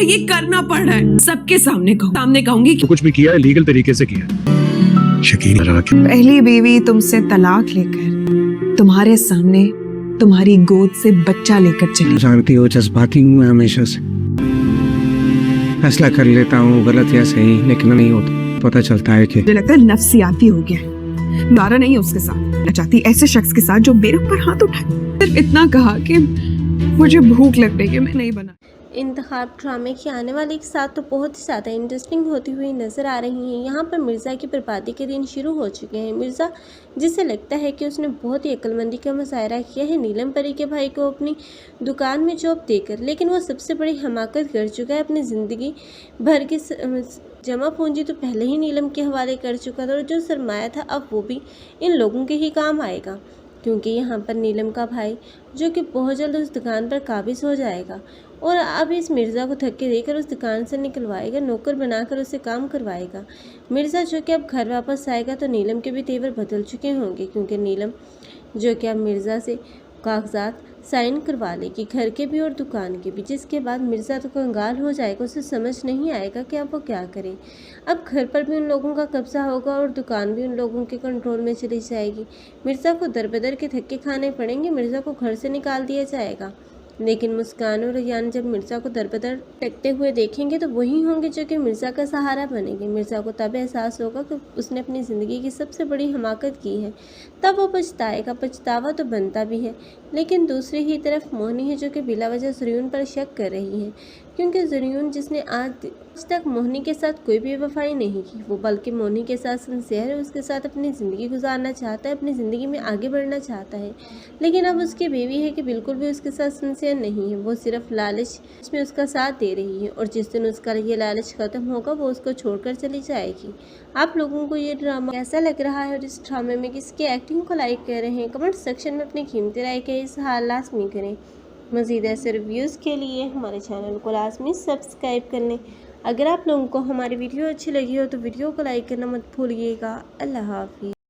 ये करना पड़ रहा है। सबके सामने कहूंगी तो कुछ भी किया है लीगल तरीके से किया है। शकीन पहली बीवी तुमसे तलाक लेकर तुम्हारे सामने तुम्हारी गोद से बच्चा लेकर चली। जानती हो जज्बाती हूँ मैं हमेशा से, फैसला कर लेता हूँ गलत या सही, लेकिन नहीं होता। पता चलता है कि मुझे लगता है नफ्सियाती हो गया है। नारा नहीं है उसके साथ, मैं चाहती ऐसे शख्स के साथ जो मेरे ऊपर हाथ उठाए। सिर्फ इतना कहा कि मुझे भूख लग रही है, मैं नहीं बना। इंतखाब ड्रामे की आने वाले के साथ तो बहुत ही ज़्यादा इंटरेस्टिंग होती हुई नज़र आ रही हैं। यहाँ पर मिर्ज़ा की बर्बादी के दिन शुरू हो चुके हैं। मिर्ज़ा जिसे लगता है कि उसने बहुत ही अक्लमंदी का मुजाहरा किया है नीलम परी के भाई को अपनी दुकान में जॉब देकर, लेकिन वो सबसे बड़ी हमाकत कर चुका है। अपनी ज़िंदगी भर की जमा पूंजी तो पहले ही नीलम के हवाले कर चुका था और जो सरमाया था अब वो भी इन लोगों के ही काम आएगा, क्योंकि यहाँ पर नीलम का भाई जो कि बहुत जल्द उस दुकान पर काबिज हो जाएगा और अब इस मिर्ज़ा को धक्के देकर उस दुकान से निकलवाएगा, नौकर बनाकर उससे काम करवाएगा। मिर्ज़ा जो कि अब घर वापस आएगा तो नीलम के भी तेवर बदल चुके होंगे, क्योंकि नीलम जो कि अब मिर्ज़ा से कागजात साइन करवा लेगी, घर के भी और दुकान के भी, जिसके बाद मिर्ज़ा तो कंगाल हो जाएगा। उसे समझ नहीं आएगा कि अब वो क्या करे। अब घर पर भी उन लोगों का कब्जा होगा और दुकान भी उन लोगों के कंट्रोल में चली जाएगी। मिर्ज़ा को दर बदर के धक्के खाने पड़ेंगे, मिर्ज़ा को घर से निकाल दिया जाएगा। लेकिन मुस्कान और रेयान जब मिर्ज़ा को दर बदर टकते हुए देखेंगे तो वही होंगे जो कि मिर्ज़ा का सहारा बनेंगे। मिर्ज़ा को तब एहसास होगा कि उसने अपनी ज़िंदगी की सबसे बड़ी हमाकत की है, तब वो पछताएगा। पछतावा तो बनता भी है, लेकिन दूसरी ही तरफ मोहनी है जो कि बिला वजह ज़ुर्यून पर शक कर रही है, क्योंकि ज़ुर्यून जिसने आज तक मोहनी के साथ कोई भी बेवफाई नहीं की, वो बल्कि मोहनी के साथ सिंसियर है, उसके साथ अपनी ज़िंदगी गुजारना चाहता है, अपनी ज़िंदगी में आगे बढ़ना चाहता है। लेकिन अब उसकी बीवी है कि बिल्कुल भी उसके साथ सिंसियर नहीं है, वो सिर्फ लालच में उसका साथ दे रही है और जिस दिन उसका ये लालच ख़त्म होगा वो उसको छोड़कर चली जाएगी। आप लोगों को ये ड्रामा कैसा लग रहा है और इस ड्रामे में किसकी एक्टिंग को लाइक कर रहे हैं, कमेंट सेक्शन में अपनी कीमती राय का इज़हार लाजमी करें। मज़ीद ऐसे रिव्यूज़ के लिए हमारे चैनल को लाजमी सब्सक्राइब कर लें। अगर आप लोगों को हमारी वीडियो अच्छी लगी हो तो वीडियो को लाइक करना मत भूलिएगा। अल्लाह हाफ़िज़।